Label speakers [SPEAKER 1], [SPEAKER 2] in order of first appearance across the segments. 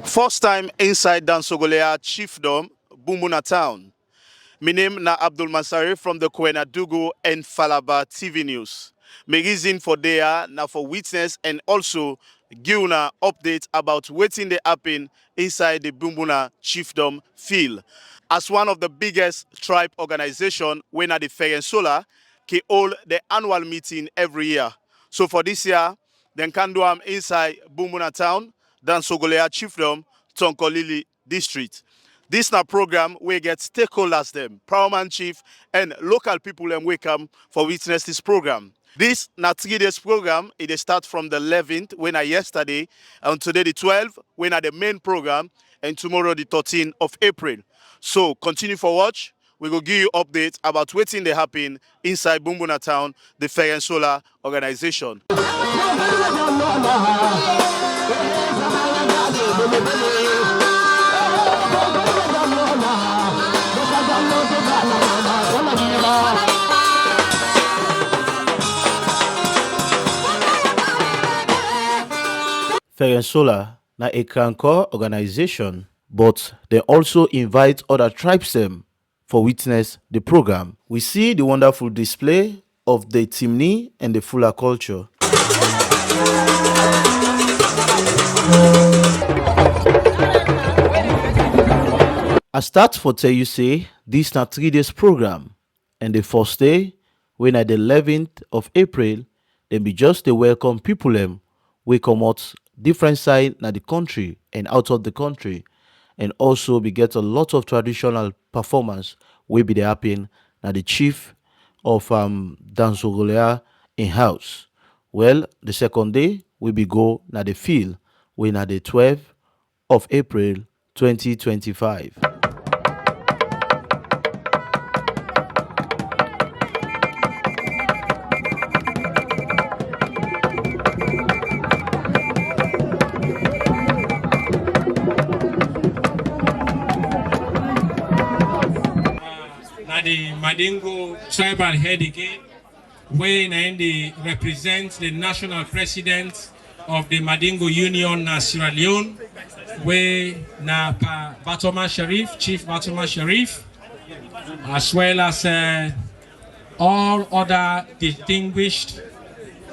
[SPEAKER 1] First time inside Dansogolea Chiefdom, Bumbuna Town. My name na Abdul Mansari from the Kwenadugu and Falaba TV News. My reason for there na for witness and also give una update about wetin dey happen inside the Bumbuna Chiefdom field. As one of the biggest tribe organization, we na the Ferensola, ke hold the annual meeting every year. So for this year, then can do am inside Bumbuna Town, Dansogolea Chiefdom, Tonkolili District. This na program we get stakeholders them, paramount chief and local people and we come for witness this program. This na 3 days program. It start from the 11th when I yesterday and today the 12th when I the main program and tomorrow the 13th of April. So continue for watch. We will give you updates about what's in the happen inside Bumbuna Town, the Ferensola organization.
[SPEAKER 2] Ferensola na a Kranko organization, but they also invite other tribes them for witness the program. We see the wonderful display of the Timni and the Fula culture. I start for tell you say this na 3 days program, and the first day when at the 11th of April, then be just the welcome people them we come out different side na the country and out of the country, and also we get a lot of traditional performance will be the happen na the chief of Dansogolea in house. Well, the second day we be go na the field we na the 12th of April 2025.
[SPEAKER 3] The Mandingo tribal head again, where they represent the national president of the Mandingo Union na Sierra Leone, where na Batoma Sharif, Chief Batoma Sharif, as well as all other distinguished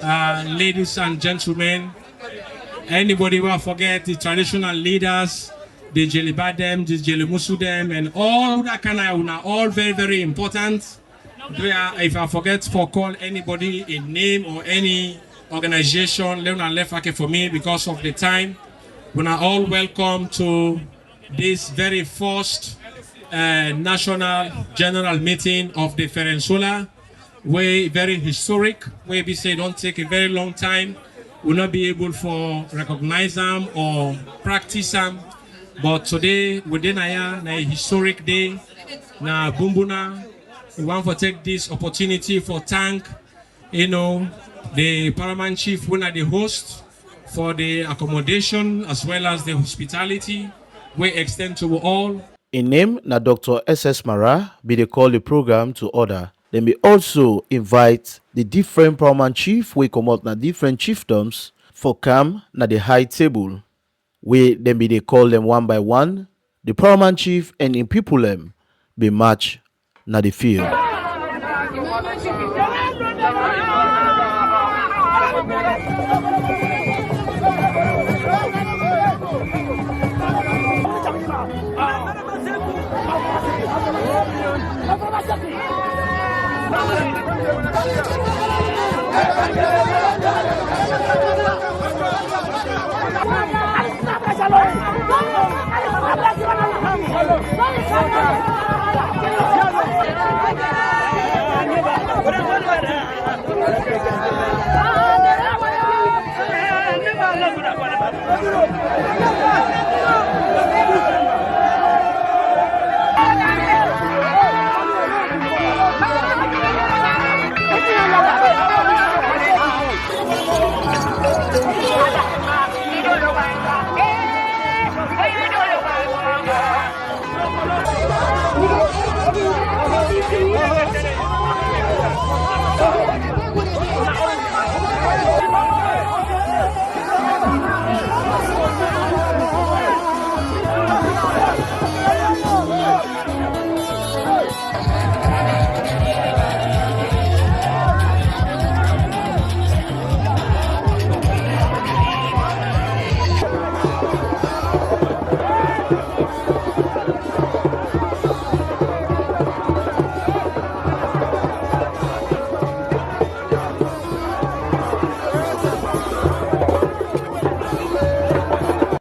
[SPEAKER 3] ladies and gentlemen. Anybody will forget the traditional leaders, the Jelibadem, the Jelimusudem, and all that kind of all very, very important. If I forget for call anybody a name or any organization, let me left for me because of the time. We are all welcome to this very first national general meeting of the Ferensola. Way very historic. Where we say don't take a very long time. We'll not be able to recognize them or practice them. But today, within a historic day, na Bumbuna, we want to take this opportunity for thank, the paramount chief, when the host, for the accommodation as well as the hospitality we extend to all.
[SPEAKER 2] In name na Dr. S.S. Mara be they call the program to order. Then we also invite the different paramount chief we come out na different chiefdoms for come na the high table. We then be they call them one by one. The paramount chief and in people them be match na the field.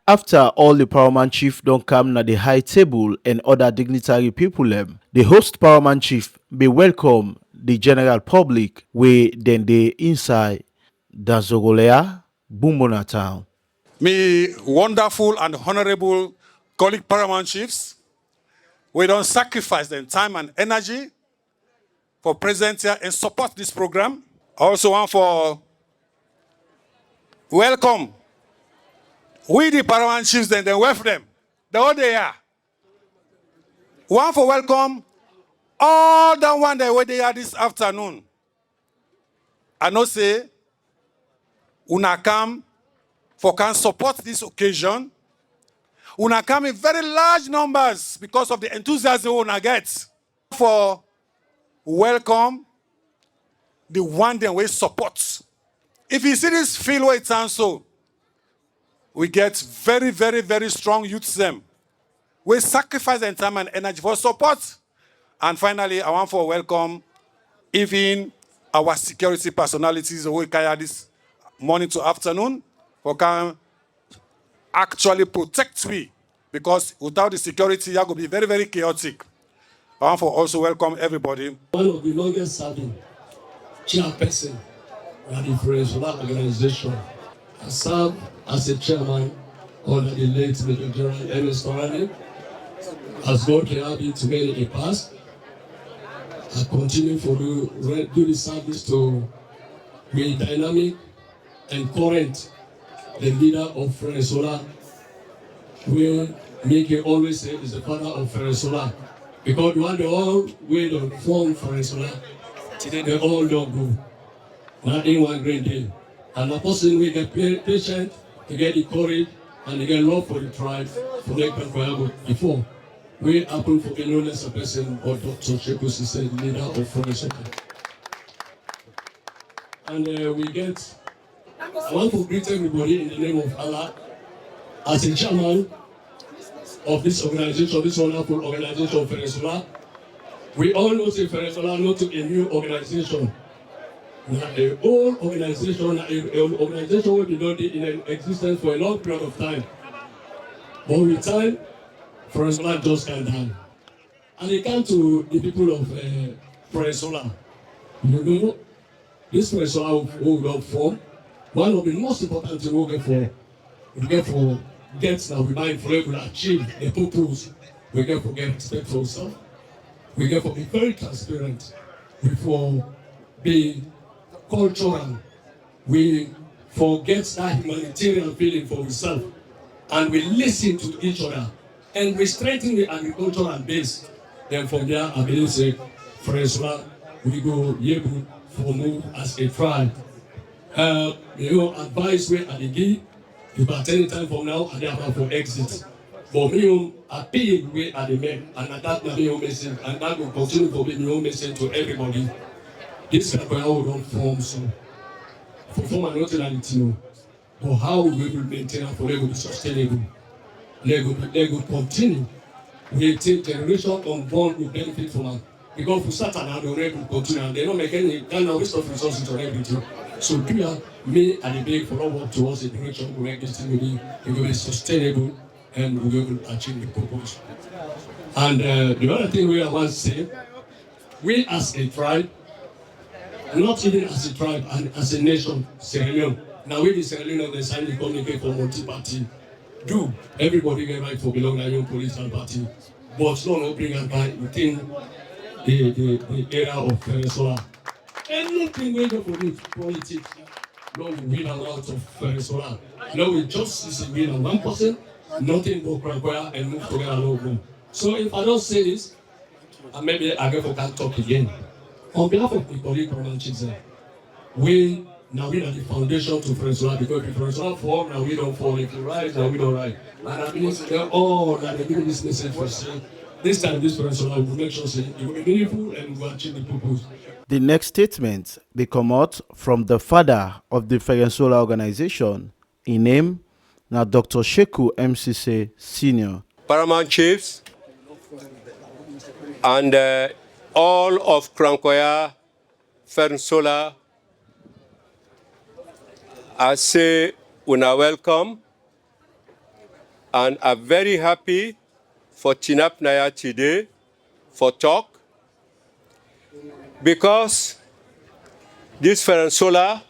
[SPEAKER 2] After all the paramount chief don come na the high table and other dignitary people the host paramount chief be welcome the general public wey dem dey inside Dazogolea, Bumbuna town.
[SPEAKER 4] Me wonderful and honorable colleague paramount chiefs, we don't sacrifice them time and energy for present here and support this program. I also want for welcome we the paramount chiefs, then they welcome them. The whole day here. One for welcome all the one that were there this afternoon. I know say, una come for can support this occasion. Una come in very large numbers because of the enthusiasm una get. For welcome the one that we support. If you see this field where it sounds so, we get very, very, very strong youths them. We sacrifice their time and energy for support. And finally, I want to welcome even our security personalities who carry this morning to afternoon for can actually protect we. Because without the security, that could be very, very chaotic. I want to also welcome everybody.
[SPEAKER 5] One of the longest serving chairperson of the Venezuela organization. I served as a chairman under the late Major General Ernest Orani. As God can have it together in the past, I continue to do the service to be dynamic and current, the leader of Venezuela. We make it always say is the father of Venezuela. Because when they all way to form Venezuela, today they all don't go. Not in one great day. And a person will get patient, to get the courage, and to get love for the tribe, for their country before. We happen for no less a person or Dr. Sheku Sise, leader of Venezuela. And I want to greet everybody in the name of Allah as a chairman of this organization, this wonderful organization of Venezuela. We all know that Venezuela not to a new organization. Now, the old organization, an organization will be not in existence for a long period of time. But with time, Venezuela just can't die. And it came to the people of Venezuela. You know, this Venezuela will form one of the most important things we get for gets now we mind forever achieve the purpose. We get for get respect for ourselves. We get for be very transparent. We for be cultural. We forget that humanitarian feeling for ourselves. And we listen to each other. And we strengthen the agricultural base. Then from there, I believe say, Venezuela, we go able for move as a tribe. Advice where I give. If at any time from now, I have for exit. But me, I pay where I make, and that will be your message, and that will continue to be your message to everybody. This is why we don't form so. For form and not reality, but how we will maintain and for be sustainable. They will continue. We take generation unborn will benefit from us. Because for certain, they will continue, and they don't make any kind of waste of resources on everything. So here, me and the big for all work towards the direction we make this thing will be sustainable and we will achieve the purpose. And the other thing we want to say, we as a tribe, not even as a tribe and as a nation, Sierra Leone. Now we the Sierra Leone they sign the communique for multi-party. Do everybody get right for belong to your political party, but not bring us back within the era of Venezuela. Anything we do for this politics, no, we win a lot of Venezuela. No, we just win on 1%, nothing but Krakoa and move together alone. So if I don't say this, and maybe I can't talk again. On behalf of the colleague Promanchize, we now we are the foundation to Venezuela because if Venezuela fall, now we don't fall. If you rise, now we don't rise. And I mean, that they give this message for saying, this time this Venezuela will make sure it will be meaningful and will achieve the purpose.
[SPEAKER 2] The next statement they come out from the father of the Venezuela organization, in name na Dr. Sheku MCC Senior.
[SPEAKER 6] Paramount Chiefs, and all of Krankoya, Fernsola, I say una welcome, and I'm very happy for Tinap Naya today for talk, because this Fernsola,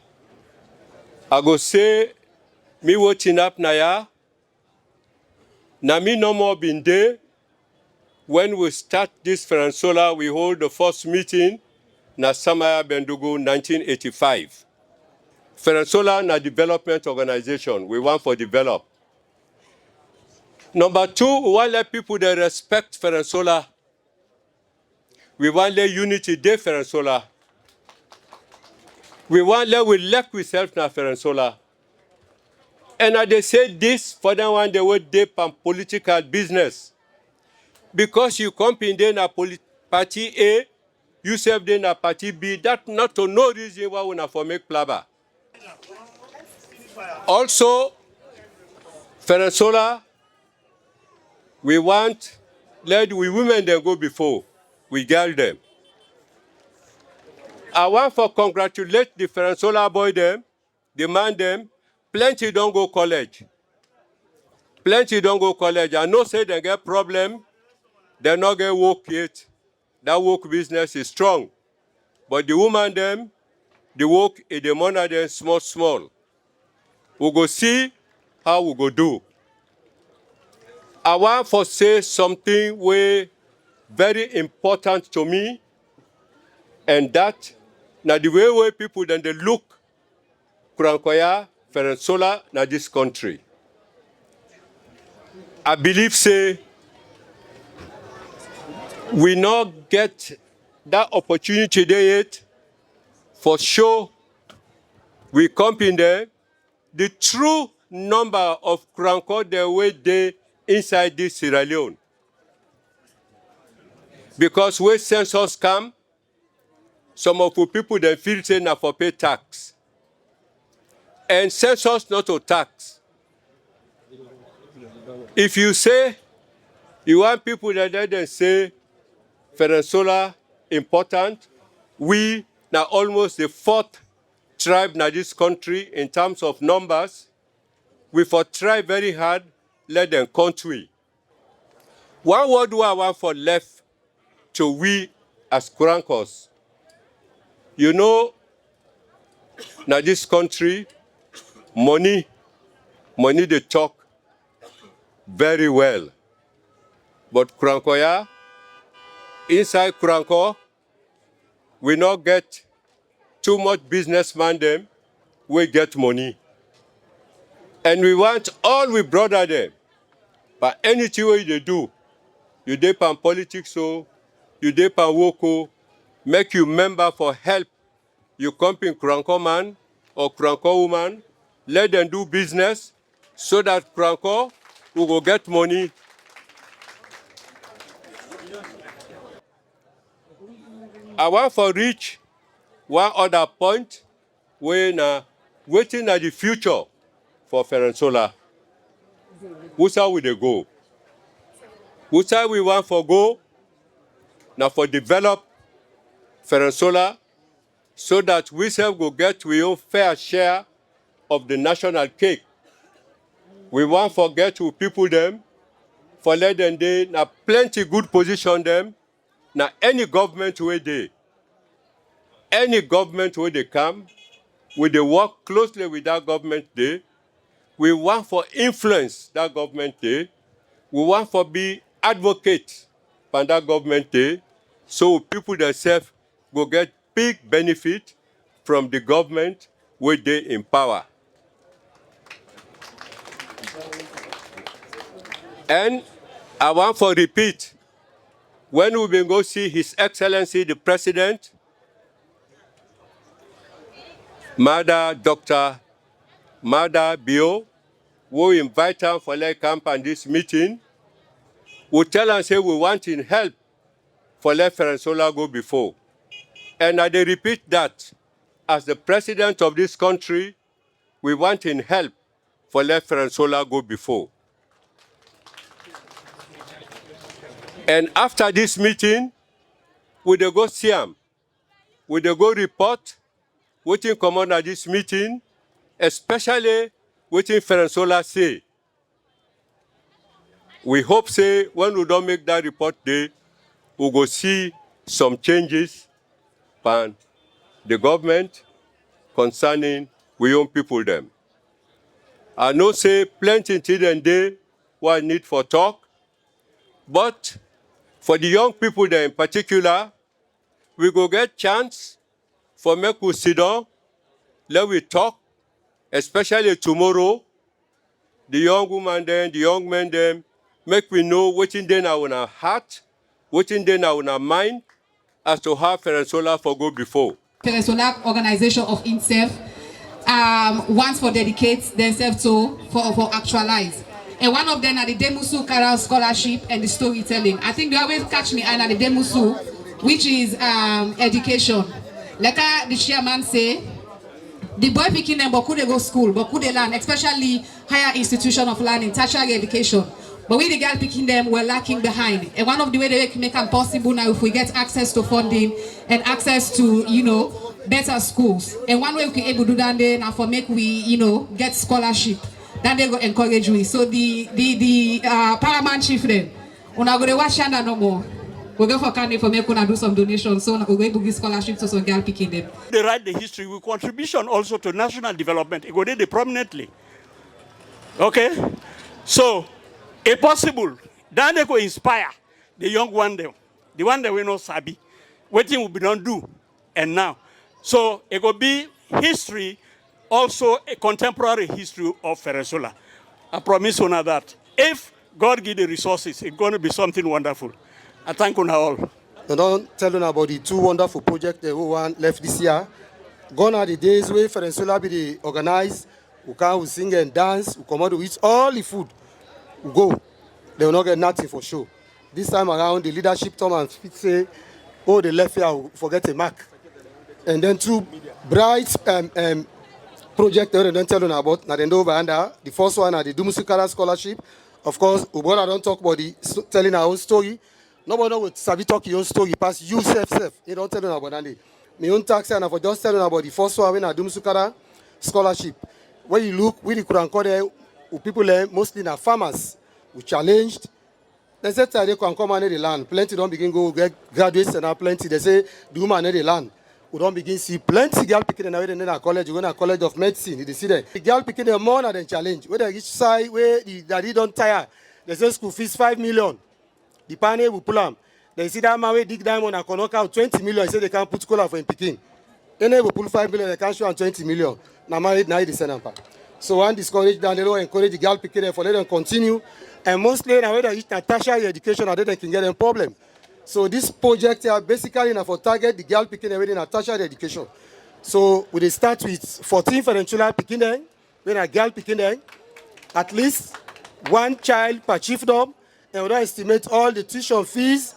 [SPEAKER 6] I go say me wo Tinap Naya, na me no more been there. When we start this Fernsola, we hold the first meeting na Samaya Bendugu 1985. Fernsola na development organization. We want for develop. Number two, we want let people that respect Fernsola. We want let unity de Fernsola. We want let we lack we self na Fernsola. And they say this for them one they would deep on political business. Because you come in there na party A, you serve there na party B, that not to no reason why we na for make plaba. Also, Fernsola, we want let we women them go before, we girl them. I want for congratulate the Fernsola boy them, the man them, plenty don't go college. Plenty don't go college. I know say they get problem, they not get work yet. That work business is strong. But the woman them, the work is the money them small. We go see how we go do. I want for say something way very important to me, and that now the way people then they look Krankoya, Fernsola na this country. I believe say we not get that opportunity there yet. For sure, we come in there. The true number of Kranko the way they inside this Sierra Leone. Because when census come, some of the people they feel say na for pay tax. And census not to tax. If you say you want people that then say Fernsola important, we now almost the fourth tribe in this country in terms of numbers. We for try very hard, let them country. One word do I want for left to we as Krankos. You know, now this country, money they talk very well. But Krankoya, inside Kranko, we not get too much businessman them, we get money. And we want all we brother them. But anything way they do, you dip on politics so, you dip on woko, make you member for help. You come in Kranko man or Kranko woman, let them do business so that Kranko will go get money. I want for reach one other point when waiting at the future for Fernsola. Which side will they go? Which side we want for go? Now for develop Fernsola so that we self go get we own fair share of the national cake. We want for get to people them, for let them they na plenty good position them. Now any government where they come, we they work closely with that government they. We want for influence that government they. We want for be advocate for that government day, so people themselves will get big benefit from the government where they in power. And I want for repeat, when we will go see His Excellency the President, Dr. Mada Bio, we invite him for let camp and this meeting. We tell and say we want in help for let Fernsola go before. And I repeat that, as the president of this country, we want in help for let Ferensola go before. And after this meeting, we dey go see am. We dey go report wetin comot at this meeting, especially wetin Ferensola say. We hope say when we don't make that report day, we go see some changes from the government concerning we young people them. I know say plenty things dey what need for talk, but for the young people there in particular, we go get chance for make we sit down, let we talk, especially tomorrow, the young woman them, the young men them, make we know wetin dey na our heart, wetin dey na our mind, as to how Ferensola for go before.
[SPEAKER 7] Ferensola organization of itself wants for dedicate themselves to for actualize. And one of them are the Demusu Kara scholarship and the storytelling. I think they always catch me on the Demusu, which is education. Like the chairman say, the boy picking them, but could they go school, but could they learn, especially higher institution of learning, tertiary education. But we the girl picking them were lacking behind. And one of the way they make them possible now, if we get access to funding and access to, you know, better schools. And one way we can able to do that then now for make we, you know, get scholarship. Then they go encourage we. So the paramount chief then, we're not going to watch Shanda no more. We go for Kanye for make una do some donations. So we're going to give scholarship to some girl picking them.
[SPEAKER 8] They write the history with contribution also to national development. It go there prominently. Okay? So, if possible, then they go inspire the young one them, the one that we know sabi. What will be done do and now. So it will be history, also a contemporary history of Ferensola. I promise you that if God give the resources, it's going to be something wonderful. I thank you all.
[SPEAKER 9] I don't tell you about the two wonderful projects that we want left this year. Gone are the days where Ferensola be the organized, we can sing and dance, we come out to eat all the food. We go. They will not get nothing for sure. This time around, the leadership come and say, oh, they left here, forget a mark. And then two bright projects they don't tell you about. Now they know over the first one are the Dumusu Kara scholarship. Of course, Ubona don't talk about the telling our own story. Nobody will sabi talk your own story past you self. You don't tell you about that. My own tax and for just telling about the first one when I Dumusu Kara scholarship. When you look, we the Kurankore people there, mostly na farmers. We challenged. They said they can come and the land. Plenty don't begin go get graduates and plenty. They say do man the land. We don't begin see plenty girl picking away in our college. We go to college of medicine. You see there. The girl picking them more than challenge. Where they reach side where the daddy don't tire. They say school fees 5 million. The panel will pull them. They see that man we dig diamond and can knock out 20 million. They say they can't put scholar for him picking. Then they will pull 5 million. They can't show 20 million. Now married now the same. So one discourage them. They don't encourage the girl picking them for let them continue. And mostly now when they reach tertiary education, they can get them problem. So this project here basically now for target the girl picking them in tertiary education. So we start with 14 Ferensola picking them, when a girl picking them, at least one child per chiefdom, and we don't estimate all the tuition fees,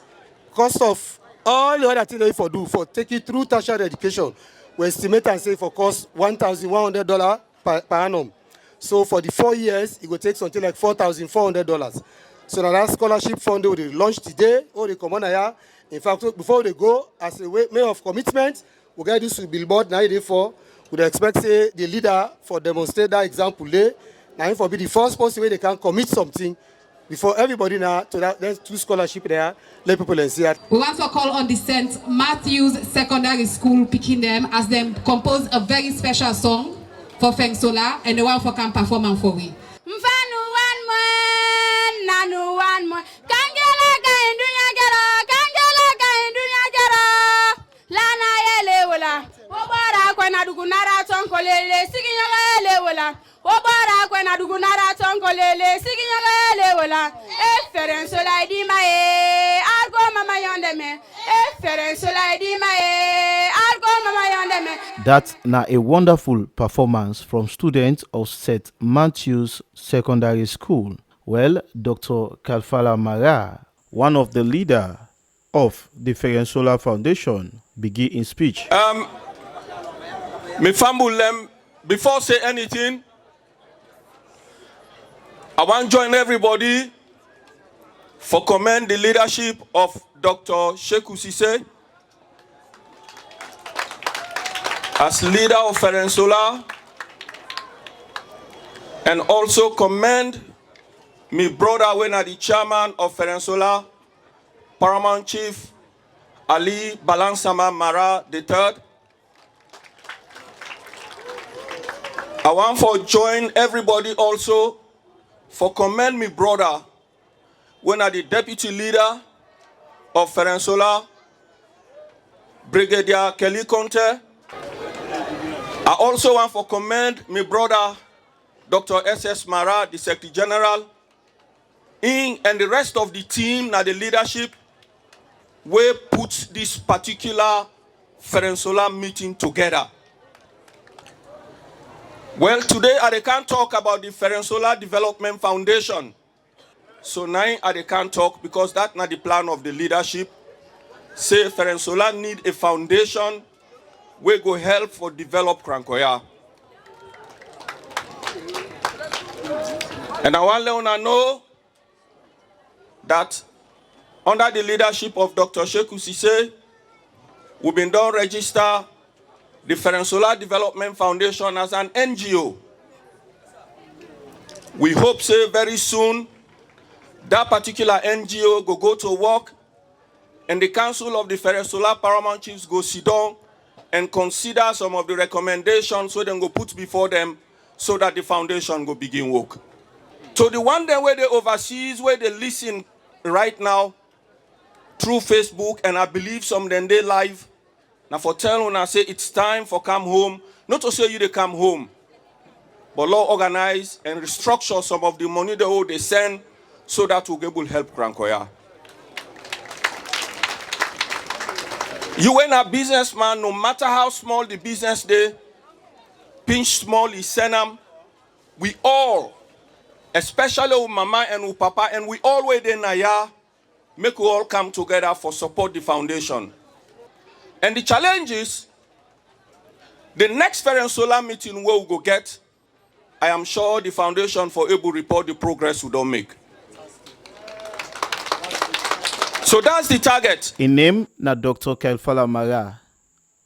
[SPEAKER 9] cost of all the other things they for do for take it through tertiary education. We estimate and say for cost $1,100 per annum. So for the 4 years, it will take something like $4,400. So now that scholarship fund will launch today, or they come on here. In fact, before they go, as a way of commitment, we get this billboard now for. We expect say the leader for demonstrate that example there. Now for be the first person where they can commit something before everybody now to that. There's 2 scholarships there. Let people see it.
[SPEAKER 7] We want to call on the St. Matthew's Secondary School picking them as them compose a very special song for Ferensola and the one for can perform for we.
[SPEAKER 10] Mfanu one more, nanu one more. Kangela kaindunya gero, kangela kaindunya gero. Lana yele wala. Obara kwena dugunara tonkolele, siginyola yele wala. Obara kwena dugunara tonkolele, siginyola yele wala. Ferensola di mae, algo mama yondeme. Ferensola di mae, algo mama yondeme.
[SPEAKER 2] That's now a wonderful performance from students of St. Matthew's Secondary School. Well, Dr. Kalfala Mara, one of the leader of the Ferensola Foundation, begin in speech.
[SPEAKER 11] Me fambulem before say anything. I want to join everybody for commend the leadership of Dr. Sheku Sise as leader of Ferensola, and also commend my brother when the chairman of Ferensola, Paramount Chief Ali Balansama Mara III. I want to join everybody also for commend my brother when the deputy leader of Ferensola, Brigadier Kelly Conte. I also want to commend my brother Dr. S.S. Mara, the Secretary General, and the rest of the team, now the leadership, we put this particular Ferensola meeting together. Well, today I can't talk about the Ferensola Development Foundation. So now I can't talk because that's not the plan of the leadership. Say Ferensola need a foundation where go help for develop Krankoya. And I want to know that under the leadership of Dr. Sheku Sise, we've been done register the Ferensola Development Foundation as an NGO. We hope, say, very soon, that particular NGO go to work, and the Council of the Ferensola Paramount Chiefs go sit down and consider some of the recommendations so they go put before them so that the foundation go begin work. So the one day where they overseas, where they listen right now through Facebook, and I believe some then they live. Now for tell when I say it's time for come home, not to say you they come home, but Lord organize and restructure some of the money they send so that we'll be able to help Krankoya. You ain't a businessman, no matter how small the business day, pinch small is send them. We all, especially with mama and with papa, and we always in Naya, make we all come together for support the foundation. And the challenge is, the next Ferensola meeting where we go get, I am sure the foundation for able to report the progress we don't make. So that's the target.
[SPEAKER 2] In name na Dr. Kelfala Mara.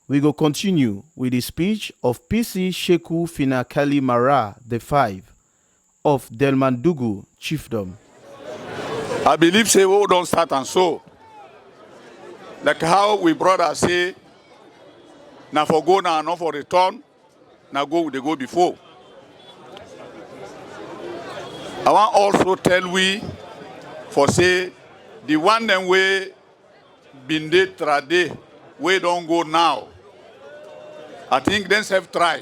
[SPEAKER 2] We go continue with the speech of PC Sheku Finakali Mara V of Delmandugu Chiefdom.
[SPEAKER 12] I believe say we don't start and so. Like how we brothers say, now for go now, not for return, now go they go before. I want also tell we for say the one them way been dey trade, we don't go now. I think then have try.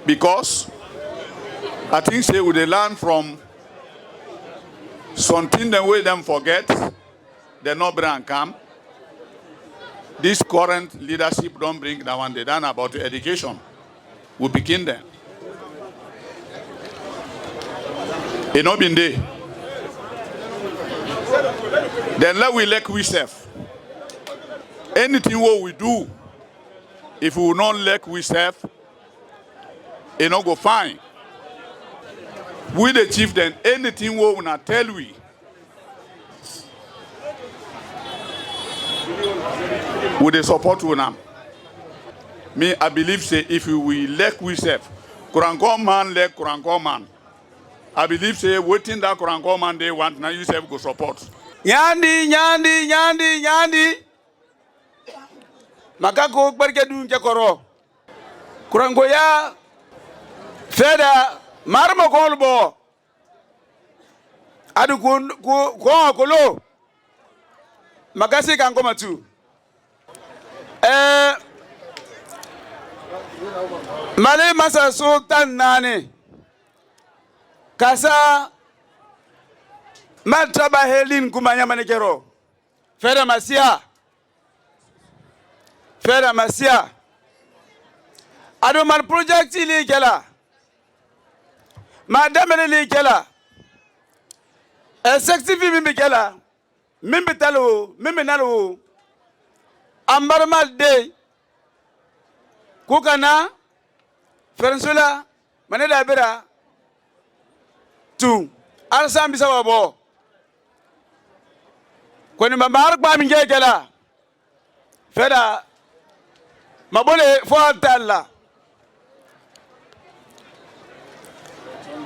[SPEAKER 12] Because I think say we they learn from something the way them forget, they no bring come. This current leadership don't bring that one they done about education. We begin there. It not been there. Then let we like we self. Anything what we do, if we will not like we self, it not go fine. We the chief then anything what we not tell we. With the support we now. Me, I believe say if we like we self, Kuranko man like Kuranko man. I believe say waiting that Kuranko man they want now you self go support.
[SPEAKER 13] Nyandi, nyandi, nyandi, nyandi. Makako berkedu jakoro. Kuranko ya feda marmo kolbo. Adu ko kolo. Makasi kanko matu. Male masa sultan nane. Kasa matraba helin kumanya manekero. Fera masia. Fera masia. Ado man project ili kela. Madame li kela. Sexy mimbi kela. Mimbi talo, mimbi nalo. Ambarmal day. Kukana Ferensola maneda bera tu arsan bisa wabo kweni mamar ba mi ngegela feda mabole fo altalla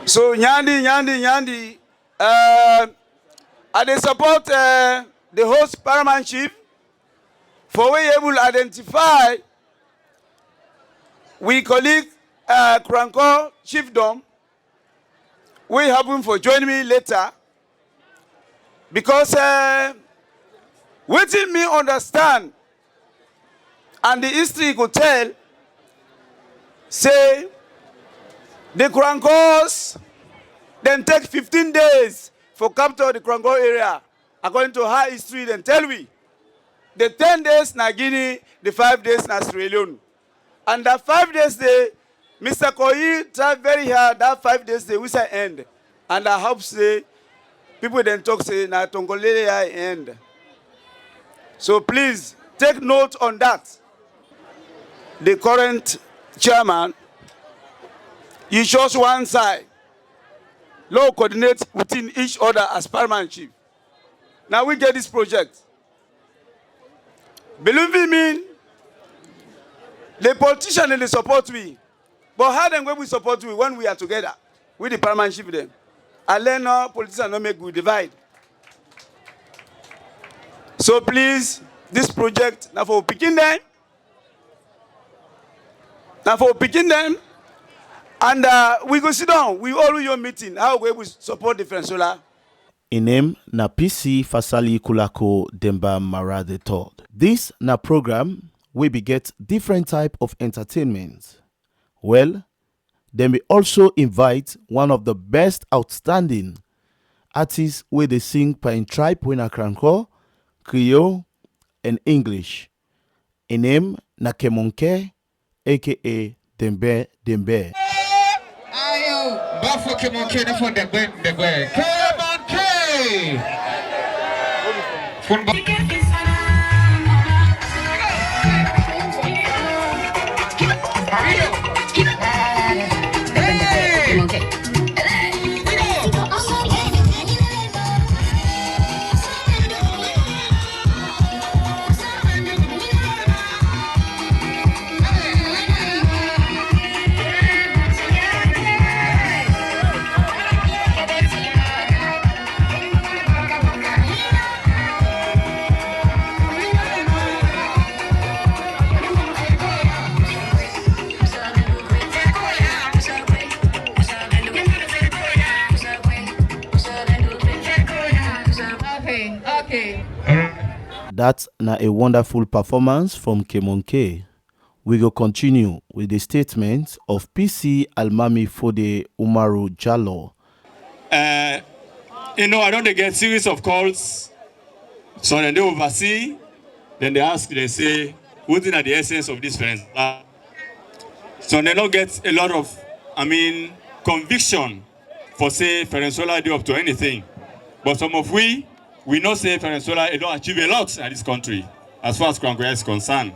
[SPEAKER 13] so nyandi I dey support the host paramount chief for we able to identify we colleague Kranko chiefdom. We happen for join me later because waiting me understand and the history could tell say the Krankos then take 15 days for capture the Kranko area according to high history then tell we the 10 days na Guinea, the 5 days na Sierra Leone. And that 5 days they Mr. Koyi tried very hard that 5 days they will end. And I hope say people then talk say na Tongolele end. So please take note on that. The current chairman, he shows one side. Law coordinate within each other as paramount chief. Now we get this project. Believe me, the politician they support we. But how then when we support we when we are together with the paramount chief them? And then no politicians don't make we divide. So please, this project now for picking them. Now for picking them. And we go sit down. We all do your meeting. How we will support the Frensola.
[SPEAKER 2] Inem na PC Fasali Kulako Demba Mara III. This na program we be get different type of entertainment. Well, then we also invite one of the best outstanding artists where they sing in tribe when Kranko, Creole, and English. Inem na Kemonke, aka Dembe Dembe.
[SPEAKER 14] Ayo, Bafo Kemonke na for Dembe Dembe. Kemonke!
[SPEAKER 2] That's na a wonderful performance from Kemonke. We go continue with the statement of PC Almami Fode Umaru Jallo.
[SPEAKER 15] I don't get series of calls. So then they oversee, then they ask, they say, what's in the essence of this friends? So they don't get a lot of, conviction for say Venezuela do up to anything. But some of we know say Venezuela don't achieve a lot in this country as far as Kranko is concerned.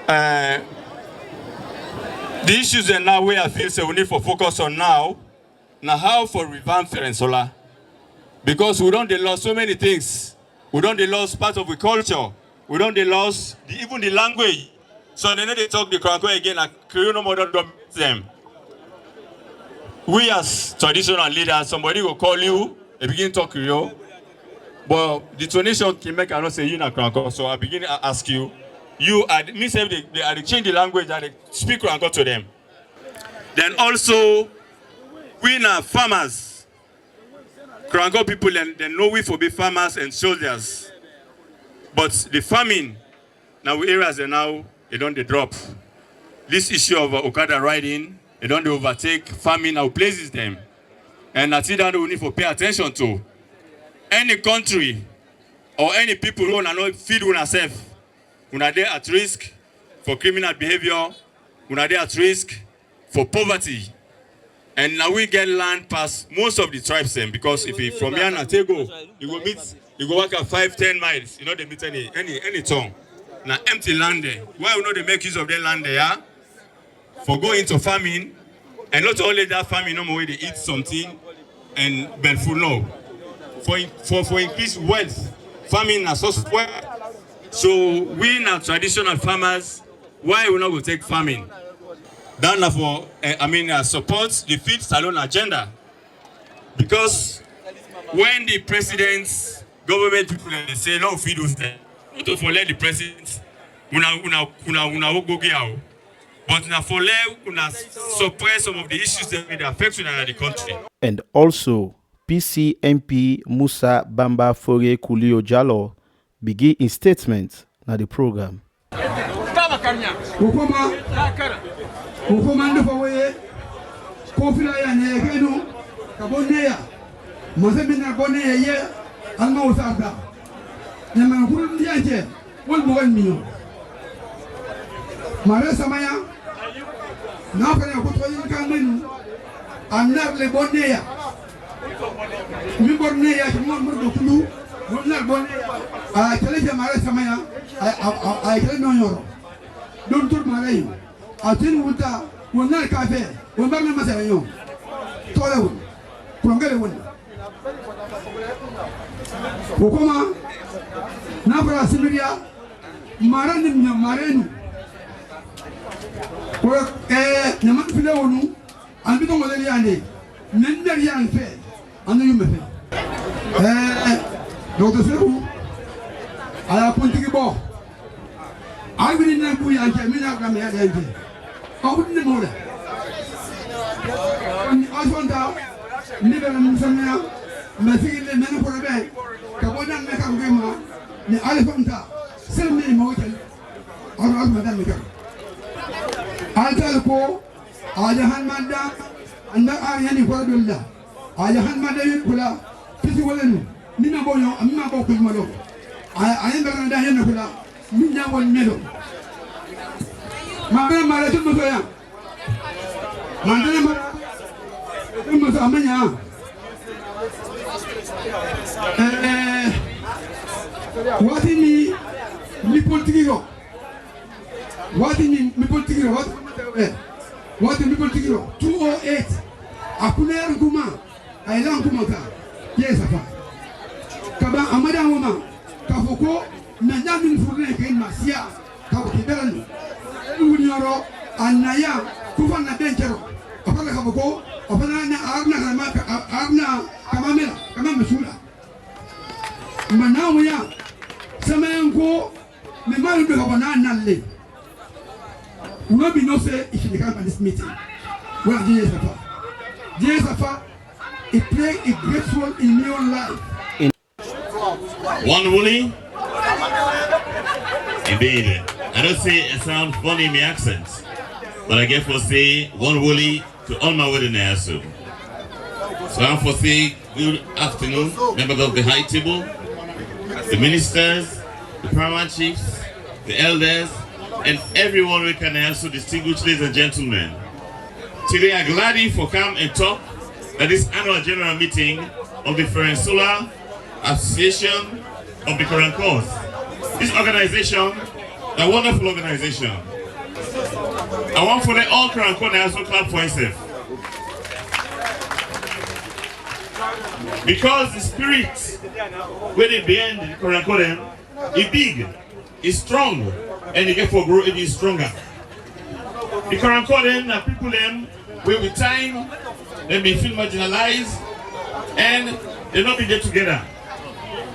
[SPEAKER 15] The issues that now we I feel say we need to focus on now how for revamp Venezuela. Because we don't lost so many things. We don't lost part of the culture. We don't lost even the language. So they know they talk the Kranko again and Creole no more don't them. We as traditional leaders, somebody will call you, they begin to talk Creole. But the donation can make I not say you na Kranko. So I begin to ask you, me say they change the language and they speak Kranko to them. Then also, we na farmers. Kranko people, they know we for be farmers and soldiers. But the farming, now areas they don't drop. This issue of Okada riding, they don't overtake farming now places them. And that's that we need to pay attention to. Any country or any people who are not feed on themselves, when are they at risk for criminal behavior, when are they at risk for poverty. And now we get land past most of the tribes then, because if you from here to Tego, you go walk 5-10 miles, you know they meet any town. Now empty land there. Why we know they make use of their land there? For going into farming, And not only that, family no more they eat something and belful no. For increased wealth, farming na source of wealth. So we na traditional farmers, why we not go take farming? That na for support the feed salon agenda. Because when the president's government people they say no feed us there, not to let the president una go get out. But now for let suppress some of the issues that may affect the country.
[SPEAKER 2] And also, PC MP Musa Bamba Fore Kulio Jallo begin his statement na the program.
[SPEAKER 16] mi borne ya mo mo kulu mo na borne a kele je mara samaya a kele no yoro don tur mara yi a tin wuta wonna kafe wonna na masa yo to le won prongale won ko kuma na fara sibiriya mara ni mare ni ko nyama file wonu an bi to mo le yande nan der yan fe anu yume fe Dr. Sebu ala politiki bo albini na bu ya ke mina ga me ya de awu ni mo le on asonda ni be na msamia me fi le men ko be ka bo nan me ka ko ma ni alfonta sel mi mo ke on ma dan me ka altal ko ala han manda anda yani ko dulla ala han manda kula fisi walenu mina boyo amima bo ko malo ay mbara da hen kula minya won melo mabere mara tu mo ya mandele mara tu mo amanya wati ni politiko wati ni politiko wati ni politiko 208 akuna nguma ayla nguma ka yes afa kaba amada ngoma kafoko na nyami furne ke masia ka kiberani unioro anaya kufa na benchero apana kafoko apana na arna kama mesula manamu ya semenko me malu de kabana nalle unabi no say ishikana at this meeting well yes afa it play a great role in your life.
[SPEAKER 17] One Woolly? Indeed. I don't say it sounds funny in my accent, but I get for say one Woolly to all my wedding Nayasu. So I'm for say good afternoon, members of the high table, the ministers, the paramount chiefs, the elders, and everyone we can answer, distinguished ladies and gentlemen. Today I'm glad for come and talk at this annual general meeting of the Ferensola Association of the Korankos. This organization, a wonderful organization. I want for the all Korankos to also clap for itself. Because the spirit where they behind the Korankos is big, is strong, and you get for grow it is stronger. The Korankos are people them where with time they may feel marginalized and they not be there together.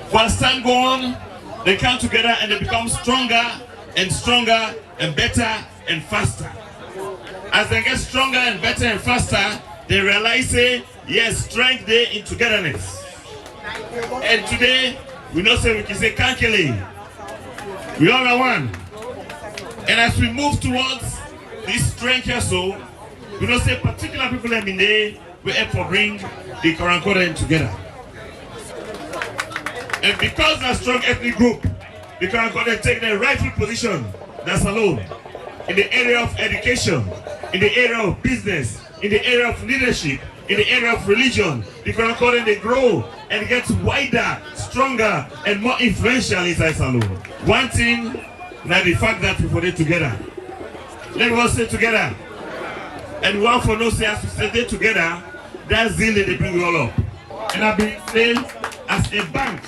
[SPEAKER 17] For as time go on, they come together and they become stronger and better and faster. As they get stronger and better and faster, they realize, yes, strength there in togetherness. And today, we know say we can say Kankele. We all are one. And as we move towards this strength here, so we know say particular people in there we help to bring the Korankos together. And because they're a strong ethnic group, the Korankos take their rightful position, that's alone, in the area of education, in the area of business, in the area of leadership, in the area of religion. The Korankos they grow and get wider, stronger, and more influential inside Salone. One thing, now the fact that people are together. Let us stay together. And we want for no say as to stay together, that zeal that they bring all up. And I've been saying, as a bank,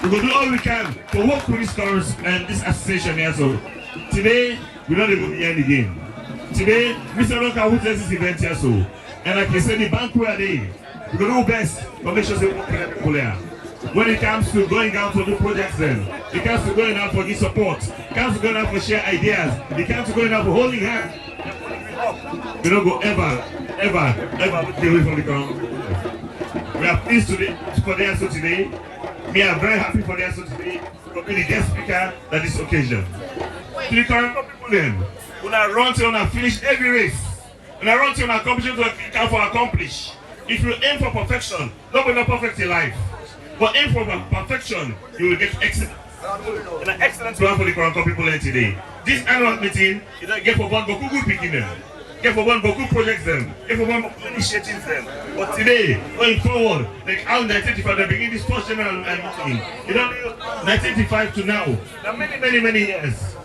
[SPEAKER 17] we will do all we can to work with this cause and this association here. So today, we don't even be end the game. Today, Mr. Roka witness this event here. So, and like I said, the bank we are there, we will do best to make sure we work with people here. When it comes to going out to do projects, then it comes to going out for give support, it comes to going out for share ideas, it comes to going out for holding hands. We don't go ever stay away from the ground. We are pleased today for the answer today. We are very happy for the answer today to be the guest speaker at this occasion. To the current people then, when I run to and finish every race, when I run to and accomplish what we can for accomplish. If you aim for perfection, nobody not perfect in life. But aim for perfection, you will get excellence. And an excellent one for the current people today. This annual meeting, you don't get for one Goku good picking them. Get for one Goku projects them. Get for one initiatives them. But today, going forward, like how 1985, they begin this first general meeting. You know, 1985 to now, now many years.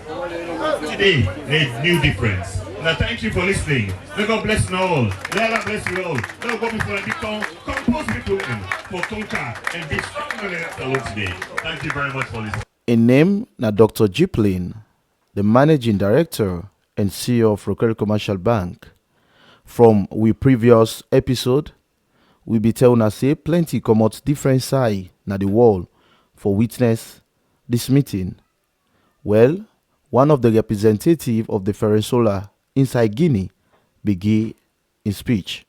[SPEAKER 17] Today, there's new difference. And I thank you for listening. May God bless you all. May Allah bless you all. May God be for a become compose people for conquer and be strong today. Thank you very much for listening.
[SPEAKER 2] In name, na Dr. Jiplin, the Managing Director and CEO of Rokere Commercial Bank. From we previous episode, we be telling us say plenty come out different side na the wall for witness this meeting. Well, one of the representative of the Ferensola inside Guinea begin in speech.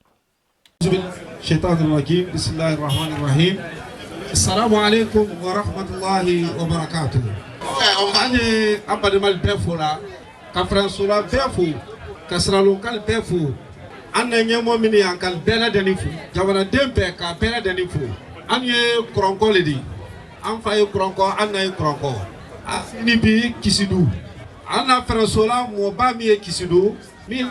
[SPEAKER 18] Assalamu alaikum wa rahmatullahi wa barakatuh. Anye abadimal befola, ka Ferensola befo, ka sralokal befo, anne nyemo mini ankal bela denifu, jabana dempe ka bela denifu. Anye kronko ledi, amfaye kronko, anne kronko. Ni bi kisidu. Anna Ferensola mo ba mi kisidu, mi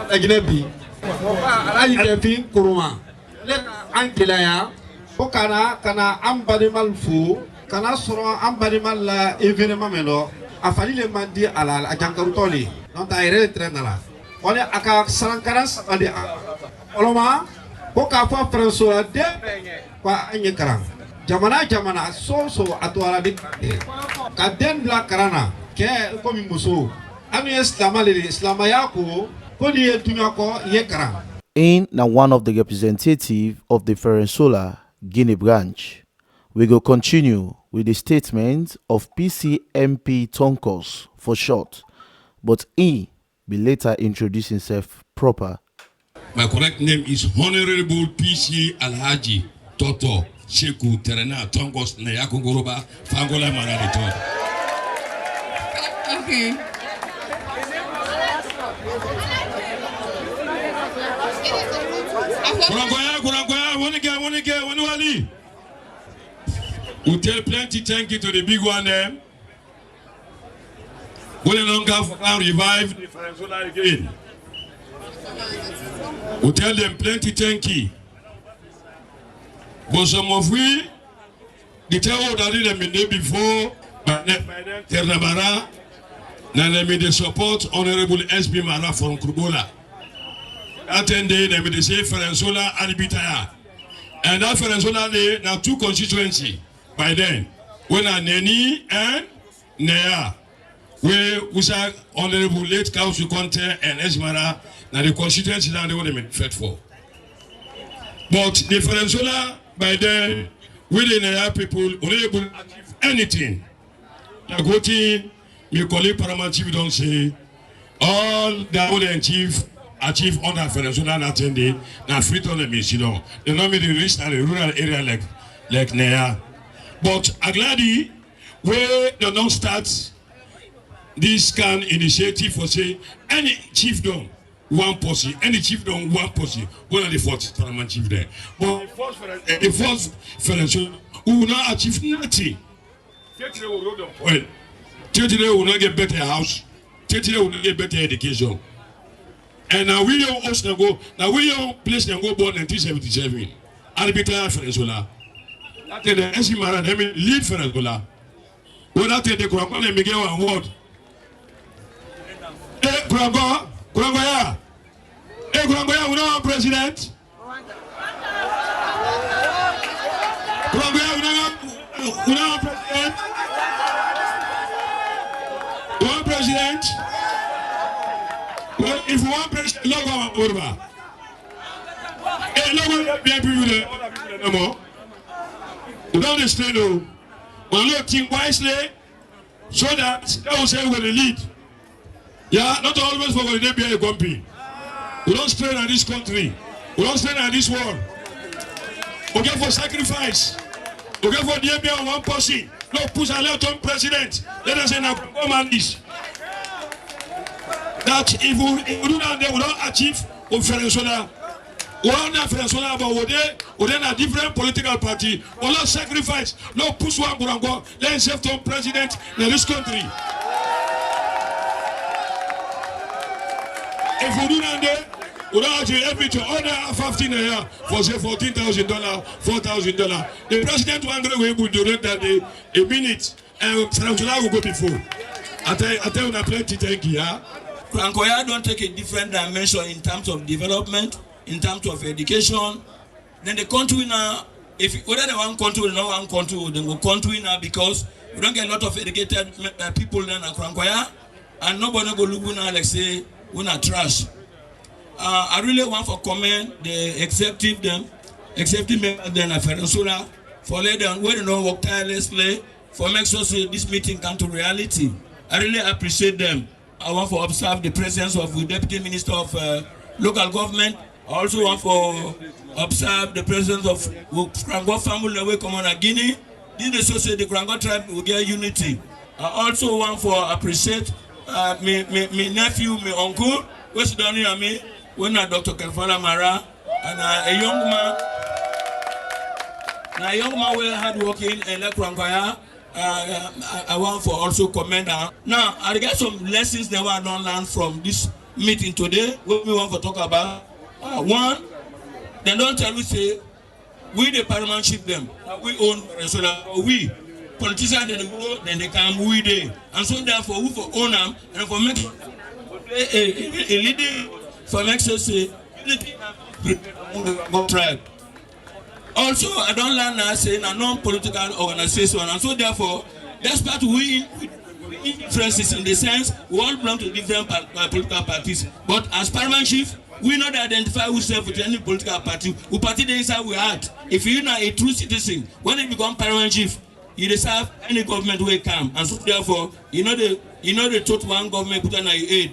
[SPEAKER 18] agnebi. Alayi kefi kuruma. Le ankilaya Kana ambadimal fu kana soro ambadimal la événement melo afali le mandi ala ajankarutoli non ta ire trenala wala aka sankaras andi oloma boka fa Ferensola de kwa anye karam jamana so atwala dik ka den bla karana ke ko mi muso anu islama yako ko ni etunya ko ye karam.
[SPEAKER 2] In na one of the representative of the Ferensola Guinea branch, we go continue with the statement of PCMP Tonkos for short, but he will later introduce himself proper.
[SPEAKER 19] My correct name is Honorable PC Alhaji Toto Sheku Terena Tonkos Nayakongoroba Fangola Manarito.
[SPEAKER 7] Okay.
[SPEAKER 19] We tell plenty thank you to the big one there. We no longer can revive the Ferensola again. We tell them plenty thank you. But some of we, the tell that them in there before, but Ternabara, now they made the support Honorable SB Mara from Krubola. That day they made the say Ferensola and Bitaya. And that Ferensola day now two constituency by then. When I Neni and Nea, where we say Honorable Late Council Conte and Esmara, now the constituency now they want to fight for. But the Ferensola by then, with the Nea people unable to achieve anything. Like what my colleague Paramount Chief don't say, all that would achieve on that Ferensola that day, now free to the mission. They don't mean the rich and the rural area like Nea. But Agladi, where they don't start this kind initiative for say any chiefdom one posse, any chiefdom one posse, one of the fourth Paramount Chief there. But the fourth Ferensola who will not achieve nothing. Well, Tietile will not get better house, Tietile will not get better education. And now we don't host them go, now we don't place them go born in 1977. Arbitra Ferensola. That's the SC Mara, they mean lead Ferensola. When I take the Kurango, they give an award. Kurango, ya. Kurangoya, we don't have president. Kurangoya, we don't have president. We want president. Well, if we want president, no go over. No be people no more. We don't understand though. We don't think wisely so that they will say we're the lead. Yeah, not always for the be a company. We don't strain at this country. We don't strain at this world. We get for sacrifice. We get for the NBA one person. No push a lot on president. Let us say now come this. That if we do that, they will not achieve Venezuela. We are not Venezuela, but we're in a different political party. We not sacrifice. No push one Kurango. Let's have to president in this country. If we do that, we don't actually everything order 15 a year for say $14,000, $4,000. The president will donate that a minute, and Venezuela will go before. I tell you, plenty. Thank you.
[SPEAKER 20] Kurankoya don't take a different dimension in terms of development, in terms of education. Then the country now, if whether they want country or not one country, then go country now because we don't get a lot of educated people in Kurankoya, and nobody go look now like say we're not trash. I really want to commend the executive members then of Venezuela for letting them where they don't work tirelessly for make sure this meeting come to reality. I really appreciate them. I want to observe the presence of the Deputy Minister of Local Government. I also want to observe the presence of Kurango family away Common Guinea. This is so the Kurango tribe will get unity. I also want to appreciate my nephew, my uncle, who's down here me, when Dr. Kelfala Mara, and a young man will hard working in Kurangoya. I want to also commend her. Now, I get some lessons that I don't learn from this meeting today. What we want to talk about. One, they don't tell we say, we the parliament ship them. We own Venezuela. We, politicians, they go, then they come, we they. And so therefore, we for own them, and for make a leading, for make sure say, tribe. Also, I don't learn now saying a non-political organization, and so therefore, despite we differences in the sense we all belong to different political parties. But as parliament chief, we not identify ourselves with any political party. We party the inside we act. If you're not a true citizen, when you become parliament chief, you deserve any government will come, and so therefore, you know the total one government put on your aid.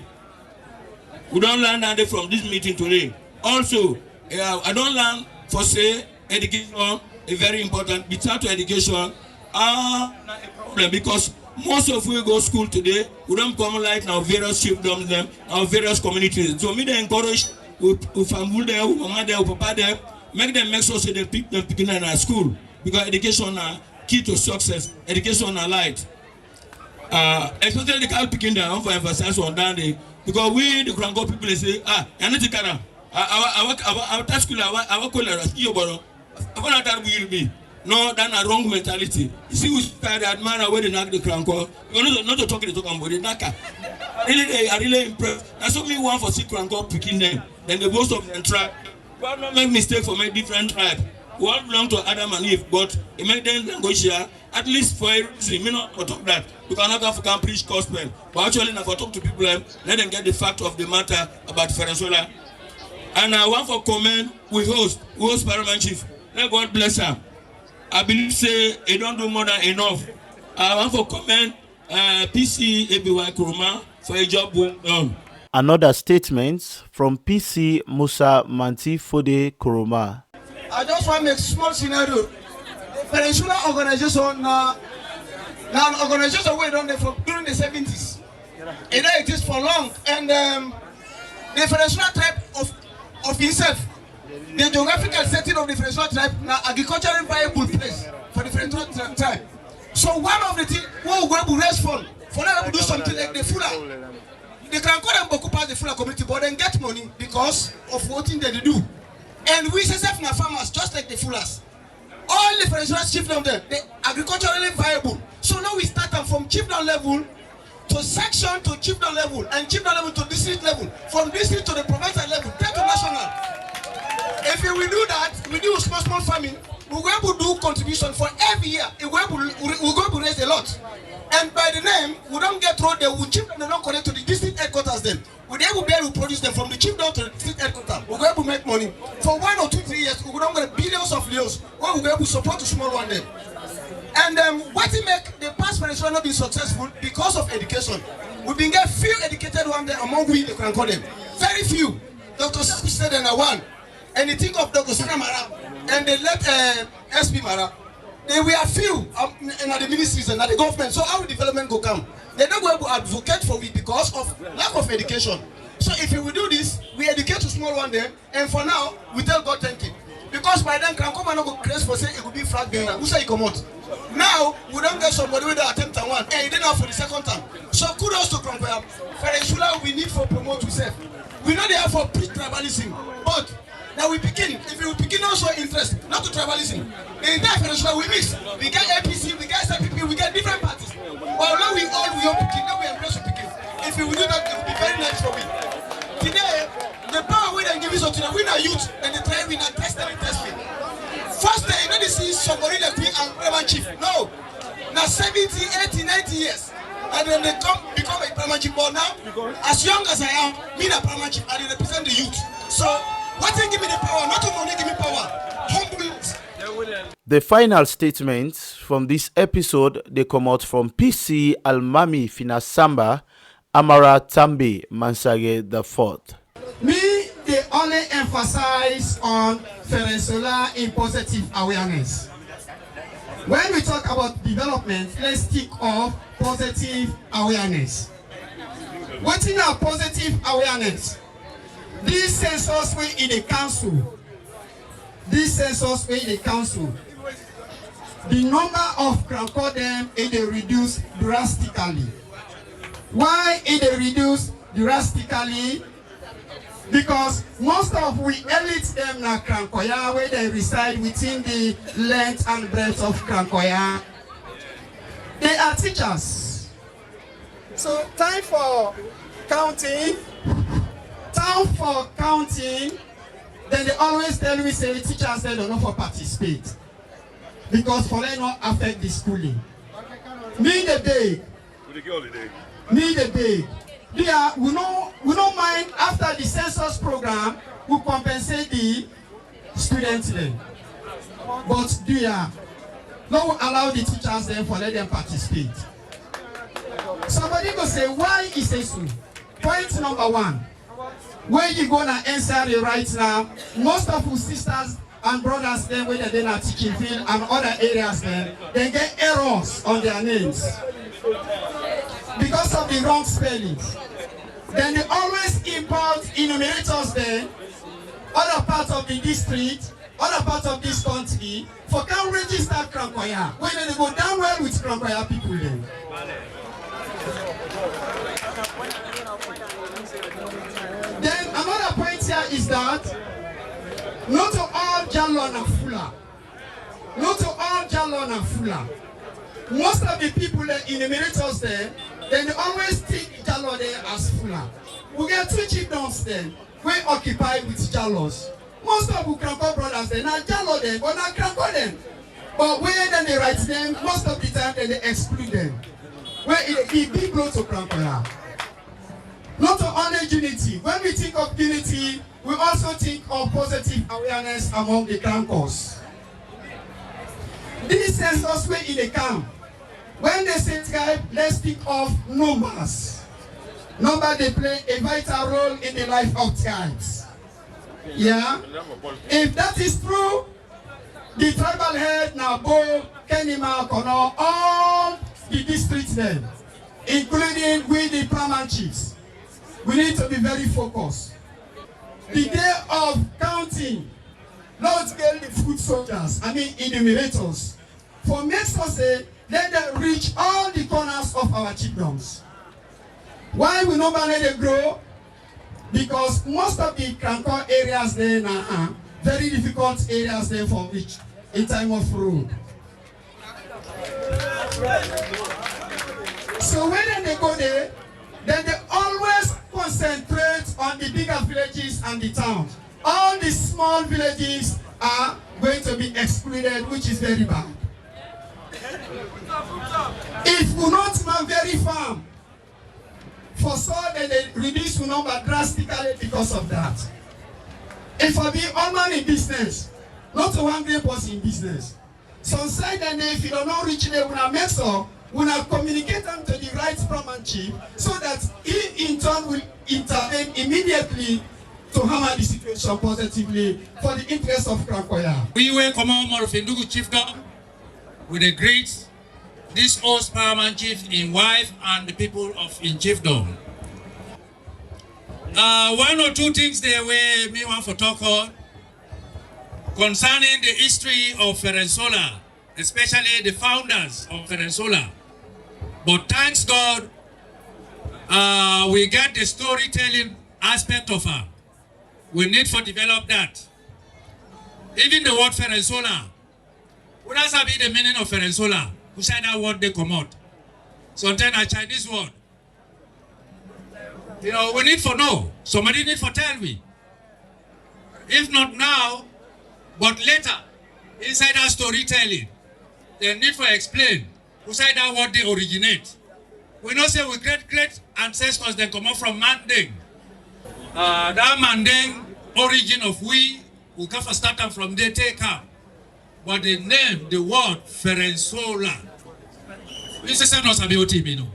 [SPEAKER 20] We don't learn that from this meeting today. Also, I don't learn for say. Education is very important. Without education, not a problem because most of we go to school today, we don't come like now various chiefdoms them, our various communities. So me they encourage with family there, with mama there, with papa there, make them make sure they pick them picking in our school because education is key to success. Education is light. Especially the child picking there, I want to emphasize on that day because we the Kurango people they say I need to carry. Our task school, our college, will be no, that's a wrong mentality. You see, we start admire where they knock the Kurango. You're not talking about the Naka. I really impressed. That's what we want for see Kurango picking them. Then the most of them tribe. We will not make mistake for make different tribe. We all belong to Adam and Eve, but it make them go share. At least for a reason, me not talk that. We cannot have to preach gospel. But actually, if I talk to people, let them get the fact of the matter about Venezuela. And I want for comment, we host Parliament Chief. Let God bless her. I believe say he don't do more than enough. I want for comment PC ABY Kuruma for a job well done.
[SPEAKER 2] Another statement from PC Musa Manti Fode Kuruma.
[SPEAKER 16] I just want to make a small scenario. The Peninsula organization now an organization we done from during the 70s. It exists for long, and the Peninsula tribe of itself. The geographical setting of the Peninsula tribe now agriculturally viable place for the Peninsula tribe. So one of the things we will go to respond for them to do something like the Fula. They can call them occupy the Fula community, but then get money because of what thing they do. And we self now farmers just like the Fulas. All the Peninsula chiefdom there, they agriculturally viable. So now we start them from chiefdom level to section to chiefdom level, and chiefdom level to district level, from district to the provincial level, then to national
[SPEAKER 21] if we do that, we do small farming, we'll be able to do contribution for every year. We're going to raise a lot. And by the name, we don't get road there, we chip them, they don't connect to the district headquarters then. We'll be able to produce them from the chief down to the district headquarters. We'll be able to make money. For 1 or 2, 3 years, we're going to get billions of leos where we'll be able to support the small one then. And what it make the past Venezuela not be successful because of education. We've been getting few educated one there among we, they can call them. Very few. Dr. said and one. And you think of Dr. Sana Mara, and they let SP Mara. They were few in the ministries and at the government. So how will development go come? They're not going to advocate for it because of lack of education. So if we do this, we educate to small one there, and for now, we tell God thank you. Because by then, can come and go crazy for saying it will be flag bearer. Who say he come out? Now, we don't get somebody with the attempt at one. Hey, he didn't have for the second time. So kudos to Crancoya. Venezuela, we need for promote yourself. We're not there for pre-tribalism, but now we begin. If we begin also interest, not to tribalism. The entire Venezuela we mix. We get APC, we get SPP, we get different parties. But now we all Pekin, now we embrace Pekin. If we do that, it will be very nice for me. Today, the power we don't give us to we are youth, and they try we not test them and test me. First day, you know this is somebody that we are Paramount Chief. No. Now 70, 80, 90 years. And then they become a Paramount Chief. But now, as young as I am, me a Paramount Chief, and they represent the youth. So, what they give me the power? Not only give me power. Humbleness.
[SPEAKER 2] The final statements from this episode, they come out from PC Almami Finasamba, Amara Tambi Mansage IV.
[SPEAKER 16] Me, they only emphasize on Venezuela in positive awareness. When we talk about development, let's think of positive awareness. What is our positive awareness? These census were in the council. The number of Crancodem is reduced drastically. Why is it reduced drastically? Because most of we elite them na Crancoya, where they reside within the length and breadth of Crancoya. They are teachers. So time for counting. Then they always tell me, say, teachers they don't know for participate. Because for them not affect the schooling. Me the day. Yeah, we don't mind after the census program, we compensate the students then. But don't allow the teachers then for let them participate. Somebody go say, why is it so? Point number 1. When you gonna answer it right now, most of our sisters and brothers then when they're in teaching field and other areas then, they get errors on their names. Because of the wrong spellings. Then they always import enumerators then, other parts of the district, other parts of this country, for can register Crancoya. When they go down well with Crancoya people then. Then another point here is that not all Jalon are fuller. Most of the people that enumerators there, then they always think Jalo there as fuller. We get 2 chiefdoms then, we occupy with Jalos. Most of the Cranco brothers then are Jalo then, but not Cranco then. But when then they write them, most of the time then they exclude them. Where it big blow to Cranco. Not only unity. When we think of unity, we also think of positive awareness among the Crancos. This census way in the camp. When they say tribe, let's think of numbers. Numbers they play a vital role in the life of tribes. Yeah? If that is true, the tribal head, Nabo, Kenima, Kono, all the districts then, including with the Paramount Chiefs, we need to be very focused. The day of counting, let's get the foot soldiers, enumerators, for next Thursday, let them reach all the corners of our chiefdoms. Why we not let them grow? Because most of the Cranco areas there are very difficult areas there for which in time of road. So when they go there, then they always concentrate on the bigger villages and the towns. all the small villages are going to be excluded, which is very bad. If we not man very farm, for so then they reduce the number drastically because of that. If I be all man in business, not a one great person in business. So side and if you don't know reach there, we make so we will communicate them to the right paramount chief so that he in turn will intervene immediately to hammer the situation positively for the interest of Krankoya.
[SPEAKER 1] We welcome more of Ndugu Chiefdom with a great this host paramount chief in wife and the people of in Chiefdom. One or two things there where me want to talk on concerning the history of Ferensola, especially the founders of Ferensola. But thanks God, we get the storytelling aspect of her. We need to develop that. Even the word Ferensola, what does that be the meaning of Ferensola? Who said that word they come out? Sometimes a Chinese word. You know, we need to know. Somebody need to tell me. If not now, but later, inside our storytelling, they need to explain who said that word they originate. We know say we great ancestors they come out from Manding. That Manding origin of we can start from there take up. But the name, the word Ferensola. This is not Sabi Otibi, no.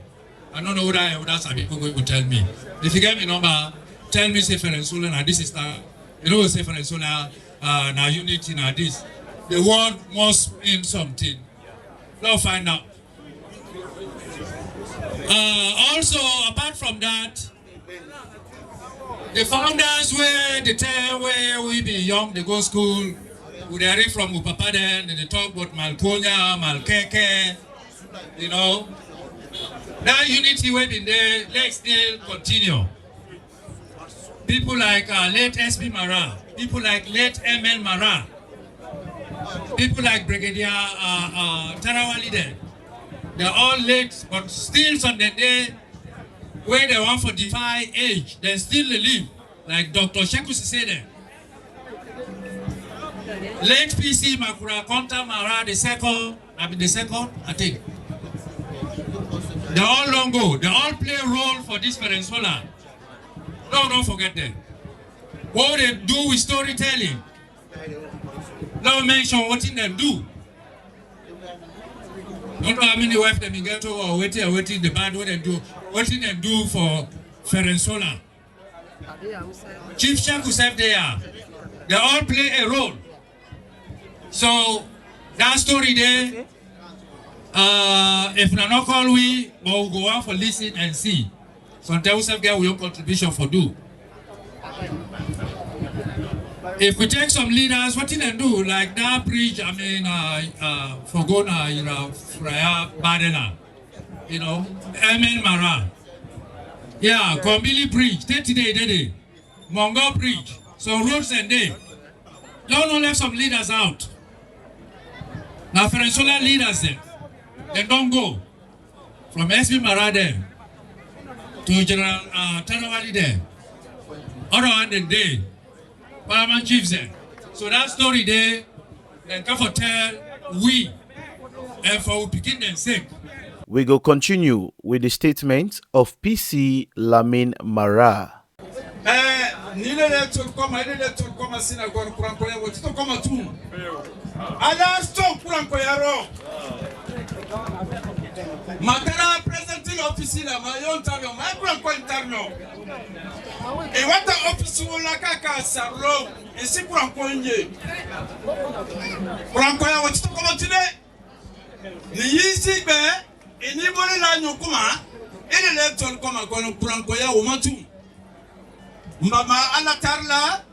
[SPEAKER 1] I don't know what that's Sabi will tell me. If you get me number, tell me say Ferensola and this is that. You know say Ferensola now unity now this. The word must mean something. Now find out. Also, apart from that, the founders were the time where we be young, they go school. We are from Upapaden, and they talk about Malkonya, Malkeke, you know. That unity will be there, let's still continue. People like late S.B. Mara, people like late M.L. Mara, people like Brigadier Tarawali there. They're all late, but still on the day where they want to defy age, they still live, like Dr. Sheku said there. Late PC Makura Konta Mara the second, I think. They all don't go. They all play a role for this Ferensola. No, don't forget them. What they do with storytelling. Don't mention what in them do. Don't know how many wives they get to or waiting the bad what they do. What in them do for Ferensola. Chief Shaku said they are. They all play a role. So that story there, if not call we, we'll go out for listen and see. Sometimes we get your contribution for do. If we take some leaders, what did they do? Like that preach, I mean, for Gona, you know, Freya Badela, you know, Emin Mara. Yeah, Kombili preach, 30 days, Mongo preach, so Roots and they. Don't left some leaders out. Now, Ferensola leaders them. They don't go from S.B. Mara there to General Tarawali there. Other hand than they, Paramount chiefs there. So that story there, they come for tell we, and for we begin them sick.
[SPEAKER 2] We go continue with the statement of PC Lamin Mara.
[SPEAKER 22] Matera presenting office la mayon tano ma kwa interno e wata office wala kaka sarlo e si kwa nje kwa ya watu kama tine ni yisi be eni bole la nyukuma ile lecture kama kwa ya umatu mama ala tarla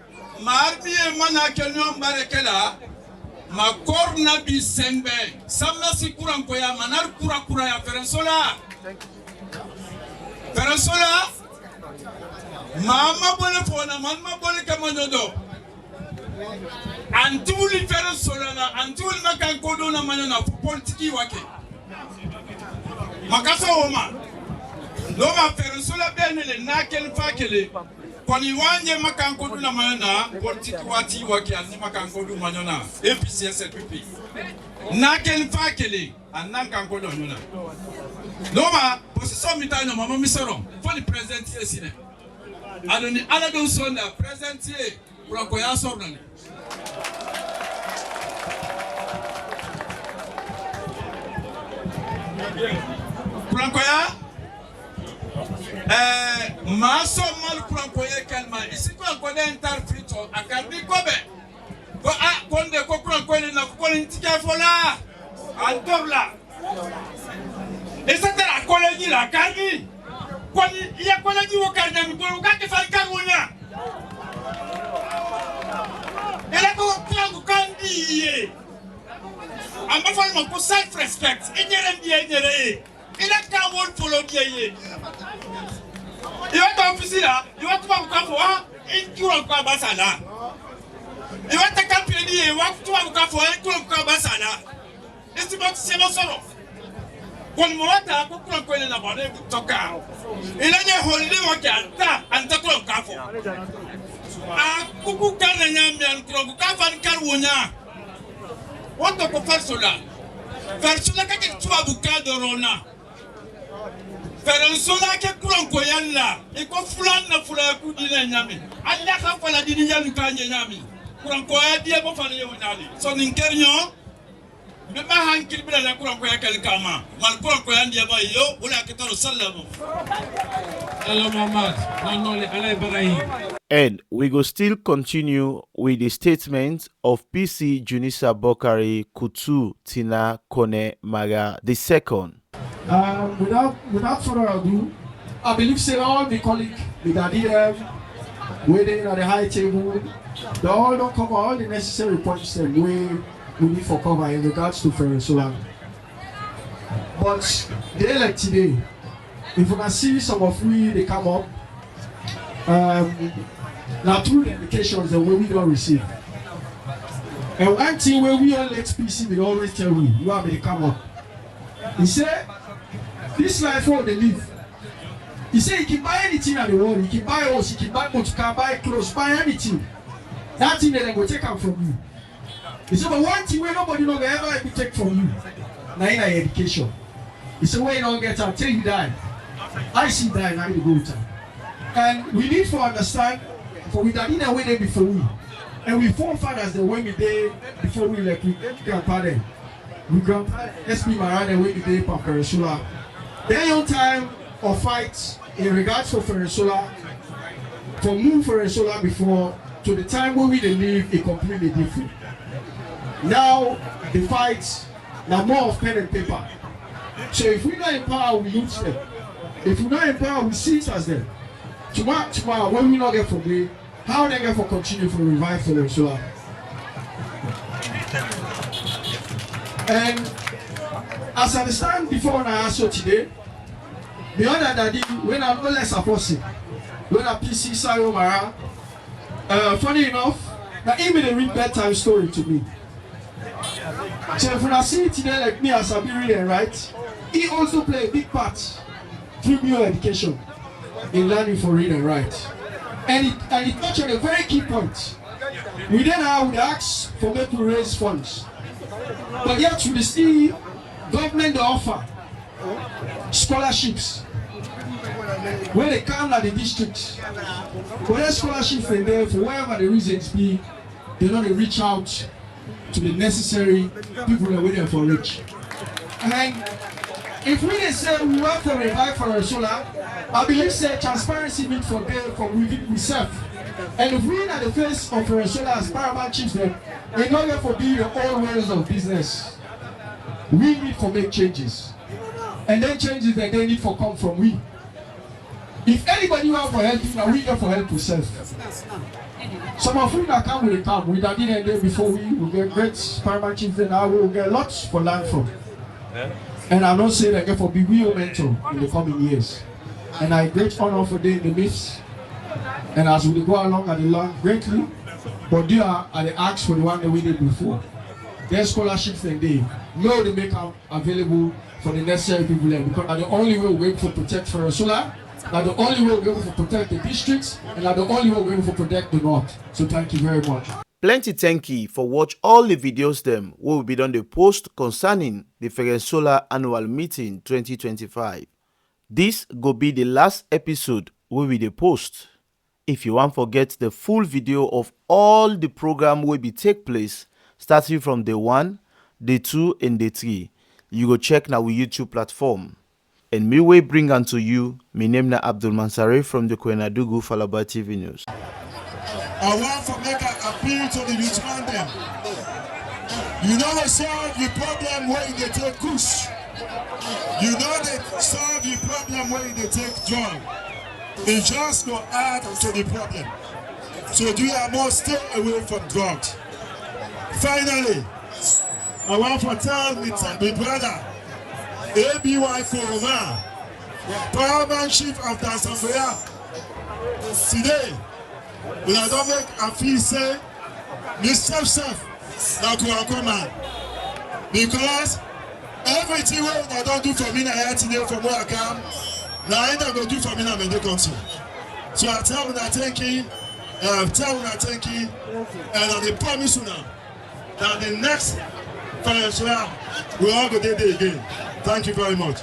[SPEAKER 22] marbi mana kenyo barekela ma korna bi sembe samna si kuranko ya manar kura ya Ferensola mama bole fona mama bole kamanyodo antuli Ferensola na antuli makankodo na manyo politiki wake makaso oma no ma Ferensola benele na ken fakele Kwani wanje makankodu na mana politiki wati waki ani makankodu manyona APC SPP. Na ken fakele anan kankodu nyona. Noma position mitano mama misoro for the president here sine. Adoni alado sonda president here Franco ya sornani. Franco ya maso mal Francoye kalma isi ko ko den tar frito akarbi ko be ko a konde ko Francoye na ko ni tika fola andorla esa tara koleji la karbi ko ni ya koleji wo karna mi ko ka ke fal karunya ela ko plangu kandi ye amba fal mo ko self respect enyere ndiye ila ka won follow ye you want to office là, you want to come for in you want to basala. You want to come here, you want to come for in you basala. It's about seven solo. One more time, go come for na bone toka. Ila nye holiday work anta ko ka for. Kuku kana nyambi an ko ka fan kar wonya. What to faire cela? Faire cela ka ke tuwa bukado rona. Ferensola ke kuranko yalla iko fulan na fula ku dina nyami alla ka fala dini yalu ka nyami kuranko ya die bo fala yo nyali so nin kernyo be ma han kilbila la kuranko ya kal kama mal kuranko ya ndiye ba yo wala kitaro sallamu Allah Muhammad nanole ala Ibrahim.
[SPEAKER 2] And we go still continue with the statement of PC Junisa Bokari Kutu Tina Kone Maga II.
[SPEAKER 3] Without further ado, I believe say all the colleagues with the waiting at the high table, they all don't cover all the necessary points that we need for cover in regards to Ferensola. But day like today, if you can see some of we they come up, now through the indications that we don't receive. And one thing where we all let PC, they always tell me, you have to come up. He said, this life what they live. He said you can buy anything in the world. You can buy house, you can buy motor, you can buy clothes, buy anything. That thing that they go take out from you. He said, but one thing where nobody will ever take from you, now in education. He said, where you don't get out, till you die. I see die, now you go to. And we need to understand, for we don't need a way there before we. And we forefathers the way we did before we left, we grandpa them. We grandpa SP Mara the way we did for Ferensola. Then your time of fight in regards to Ferensola, from move Ferensola before to the time when we live is completely different. Now the fights now more of pen and paper. So if we not empower, we lose them. If we not empower, we seize as them. Tomorrow when we not get from there, how they get for continue for revive Ferensola? And as I understand before when I asked you today, the other daddy, when I'm no less a person, when I PC Sayo Mara, funny enough, that he made a real bedtime story to me. So if I see it today like me as a be reading, right, he also played a big part through your education in learning for reading and write. And he touched on a very key point. We then would ask for me to raise funds. But yet we see government offer scholarships when they come to the district. Whether scholarships are there for whatever the reasons be, they don't reach out to the necessary people that are waiting for rich. And if we say we want to revive Ferensola, I believe say transparency means for them from within ourselves. And if we are the face of Ferensola as paramount chiefs, then in order for being the old ways of business, we need to make changes. And then changes that they need to come from we. If anybody want for help, now we get for help ourselves. Some of you that come will come. We did it there before we get great paramount chiefs, and now we will get lots for land from. And I'm not saying that for be real mentor in the coming years. And I great honor for them in the midst. And as we go along at the land greatly, but they are at the ask for the one that we did before. Their scholarships and they know they make them available for the necessary people there, because are the only way we wait for protect Ferensola That the only way we're going to protect the districts, and that the only way we're going to protect the north. So thank you very much.
[SPEAKER 2] Plenty thank you for watch all the videos them will be done the post concerning the Ferensola annual meeting 2025. This go be the last episode will be the post. If you want forget the full video of all the program will be take place starting from day 1, day 2 and day 3, you go check now with YouTube platform. And me will bring unto you, my name na Abdul Mansari from the Kwenadugu Falaba TV News.
[SPEAKER 4] I want to make an appeal to the youth man them. You know they solve the problem where they take kush. You know they solve the problem where they take joy. They just go add to the problem. So do you must stay away from drugs. Finally, I want to tell my brother, ABY Koroma, Paramount Chief of the Assembly, today, when I don't make a feel say, Mr. Chef, now Kurakoma. Because everything what I don't do for me, I had today from where I come, now I ain't going to do for me now in the country. So I tell you that thank you, and I promise you now, that the next financial year, we're all going to do it again. Thank you very much.